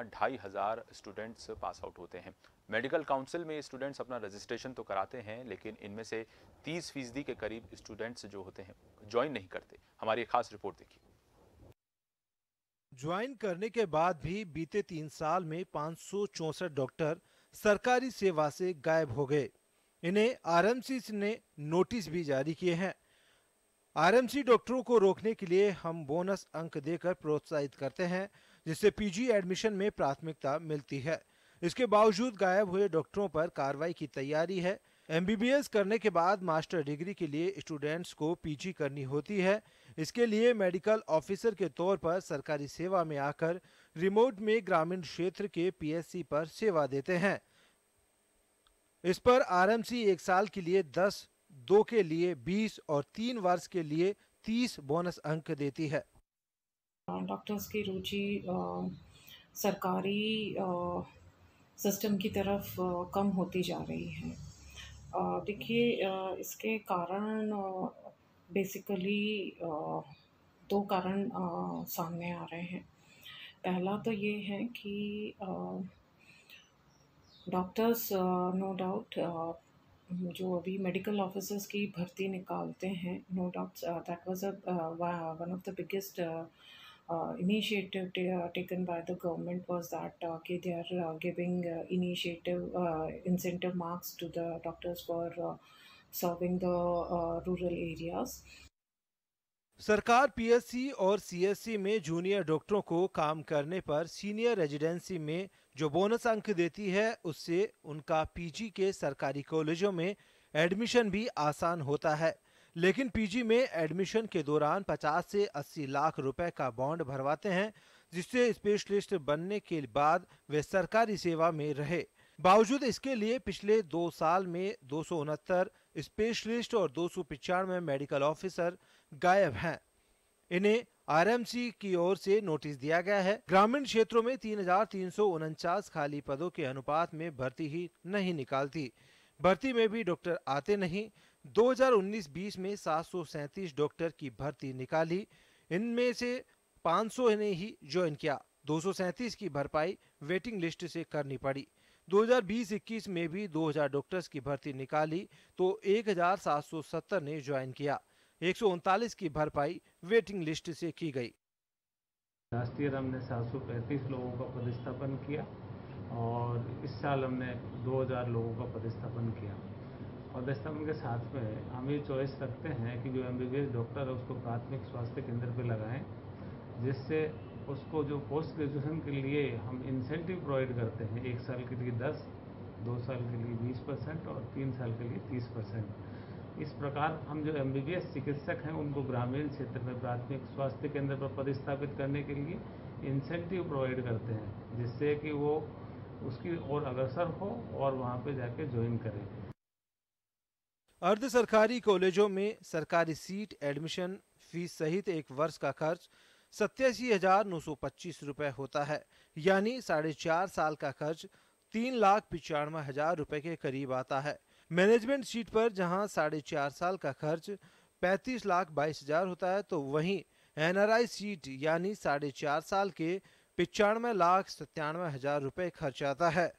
2,500 students pass out होते हैं। Medical council में स्टूडेंट्स अपना रजिस्ट्रेशन तो कराते हैं, लेकिन इनमें से 30% के करीब स्टूडेंट्स जो होते हैं ज्वाइन नहीं करते। हमारी एक खास रिपोर्ट देखिए। ज्वाइन करने के बाद भी बीते 3 साल में 564 डॉक्टर सरकारी सेवा से गायब हो गए। इन्हें आरएमसी ने नोटिस भी जारी किए हैं। आरएमसी डॉक्टरों को रोकने के लिए हम बोनस अंक देकर प्रोत्साहित करते हैं, जिससे पीजी एडमिशन में प्राथमिकता मिलती है। इसके बावजूद गायब हुए डॉक्टरों पर कार्रवाई की तैयारी है। एमबीबीएस करने के बाद मास्टर डिग्री के लिए स्टूडेंट्स को पीजी करनी होती है। इसके लिए मेडिकल ऑफिसर के तौर पर सरकारी सेवा में आकर रिमोट में ग्रामीण क्षेत्र के पीएससी पर सेवा देते हैं। इस पर आरएमसी 1 साल के लिए 10, 2 के लिए 20 और 3 वर्ष के लिए 30 बोनस अंक देती है। डॉक्टर्स की रुचि सरकारी सिस्टम की तरफ कम होती जा रही है। देखिए, इसके कारण बेसिकली 2 कारण सामने आ रहे हैं। पहला तो ये है कि डॉक्टर्स नो डाउट जो अभी मेडिकल ऑफिसर्स की भर्ती निकालते हैं, no doubt that was one of the biggest initiative taken by the government was that okay, they are giving incentive marks to the doctors for serving the rural areas. सरकार PSC और CSC में junior डॉक्टरों को काम करने पर senior residency में जो बोनस अंक देती है, उससे उनका पीजी के सरकारी कॉलेजों में एडमिशन भी आसान होता है। लेकिन पीजी में एडमिशन के दौरान 50 से 80 लाख रुपए का बॉन्ड भरवाते हैं, जिससे स्पेशलिस्ट बनने के बाद वे सरकारी सेवा में रहे। बावजूद इसके लिए पिछले 2 साल में 269 स्पेशलिस्ट और 295 मेडिकल ऑफिसर गायब हैं। इन्हें आरएमसी की ओर से नोटिस दिया गया है। ग्रामीण क्षेत्रों में 3,349 खाली पदों के अनुपात में भर्ती ही नहीं निकालती। भर्ती में भी डॉक्टर आते नहीं। 2019-20 में 737 डॉक्टर की भर्ती निकाली, इनमें से 500 ने ही ज्वाइन किया। 237 की भरपाई वेटिंग लिस्ट से करनी पड़ी। 2020-21 में भी 2000 डॉक्टर्स की भर्ती निकाली तो 1770 ने ज्वाइन किया। 139 की भरपाई वेटिंग लिस्ट से की गई। लास्ट ईयर हमने 735 लोगों का पदस्थापन किया और इस साल हमने 2000 लोगों का पदस्थापन किया। पदस्थापन के साथ में हम ये चॉइस रखते हैं कि जो एमबीबीएस डॉक्टर है उसको प्राथमिक स्वास्थ्य केंद्र पे लगाएं, जिससे उसको जो पोस्ट ग्रेजुएशन के लिए हम इंसेंटिव प्रोवाइड करते हैं, 1 साल के लिए 10, 2 साल के लिए 20% और 3 साल के लिए 30%। इस प्रकार हम जो एमबीबीएस चिकित्सक हैं उनको ग्रामीण क्षेत्र में प्राथमिक स्वास्थ्य केंद्र पर पदस्थापित करने के लिए इंसेंटिव प्रोवाइड करते हैं, जिससे कि वो उसकी ओर अग्रसर हो और वहाँ पे जाके ज्वाइन करें। अर्ध सरकारी कॉलेजों में सरकारी सीट, एडमिशन फीस सहित 1 वर्ष का खर्च 87,925 रुपए होता है। यानी 4.5 साल का खर्च 3,95,000 रुपए के करीब आता है। मैनेजमेंट सीट पर जहां 4.5 साल का खर्च 35,22,000 होता है, तो वहीं एनआरआई सीट यानी 4.5 साल के 95,97,000 रुपए खर्च आता है।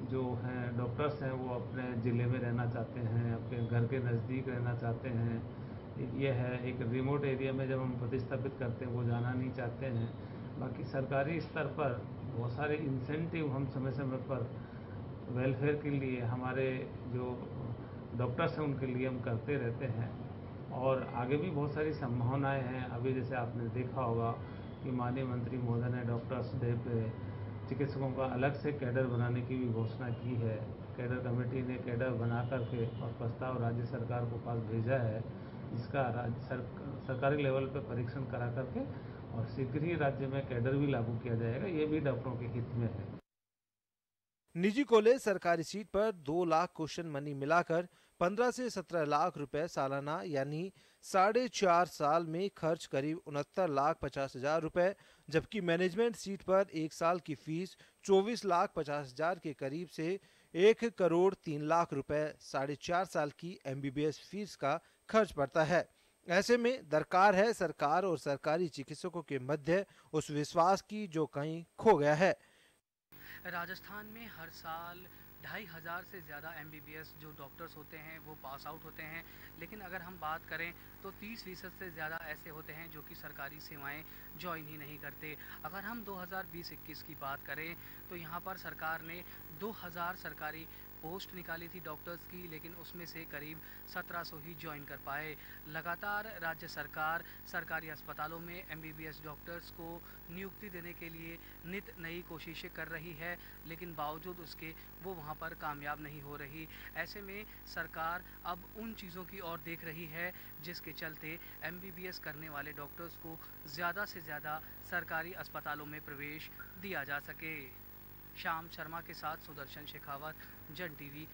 जो हैं डॉक्टर्स हैं वो अपने ज़िले में रहना चाहते हैं, अपने घर के नज़दीक रहना चाहते हैं। ये है एक रिमोट एरिया में जब हम प्रतिस्थापित करते हैं वो जाना नहीं चाहते हैं। बाकी सरकारी स्तर पर बहुत सारे इंसेंटिव हम समय समय पर वेलफेयर के लिए हमारे जो डॉक्टर्स हैं उनके लिए हम करते रहते हैं और आगे भी बहुत सारी संभावनाएं हैं। अभी जैसे आपने देखा होगा कि माननीय मंत्री महोदय ने डॉक्टर्स डे पे चिकित्सकों का अलग से कैडर बनाने की भी घोषणा की है। कैडर कमेटी ने कैडर बना करके और प्रस्ताव राज्य सरकार को पास भेजा है, जिसका सरकारी लेवल पर परीक्षण करा करके और शीघ्र ही राज्य में कैडर भी लागू किया जाएगा। ये भी डॉक्टरों के हित में है। निजी कॉलेज सरकारी सीट पर 2 लाख क्वेश्चन मनी मिलाकर 15 से 17 लाख रुपए सालाना यानी 4.5 साल में खर्च करीब 69,50,000 रुपए, जबकि मैनेजमेंट सीट पर 1 साल की फीस 24,50,000 के करीब से 1,03,00,000 रुपए 4.5 साल की एमबीबीएस फीस का खर्च पड़ता है। ऐसे में दरकार है सरकार और सरकारी चिकित्सकों के मध्य उस विश्वास की जो कहीं खो गया है। राजस्थान में हर साल 2,500 से ज़्यादा MBBS जो डॉक्टर्स होते हैं वो पास आउट होते हैं, लेकिन अगर हम बात करें तो 30% से ज़्यादा ऐसे होते हैं जो कि सरकारी सेवाएं ज्वाइन ही नहीं करते। अगर हम 2020-21 की बात करें तो यहाँ पर सरकार ने 2000 सरकारी पोस्ट निकाली थी डॉक्टर्स की, लेकिन उसमें से करीब 1700 ही ज्वाइन कर पाए। लगातार राज्य सरकार सरकारी अस्पतालों में MBBS डॉक्टर्स को नियुक्ति देने के लिए नित नई कोशिशें कर रही है, लेकिन बावजूद उसके वो वहाँ पर कामयाब नहीं हो रही। ऐसे में सरकार अब उन चीज़ों की ओर देख रही है जिसके चलते MBBS करने वाले डॉक्टर्स को ज़्यादा से ज़्यादा सरकारी अस्पतालों में प्रवेश दिया जा सके। श्याम शर्मा के साथ सुदर्शन शेखावत, जन TV,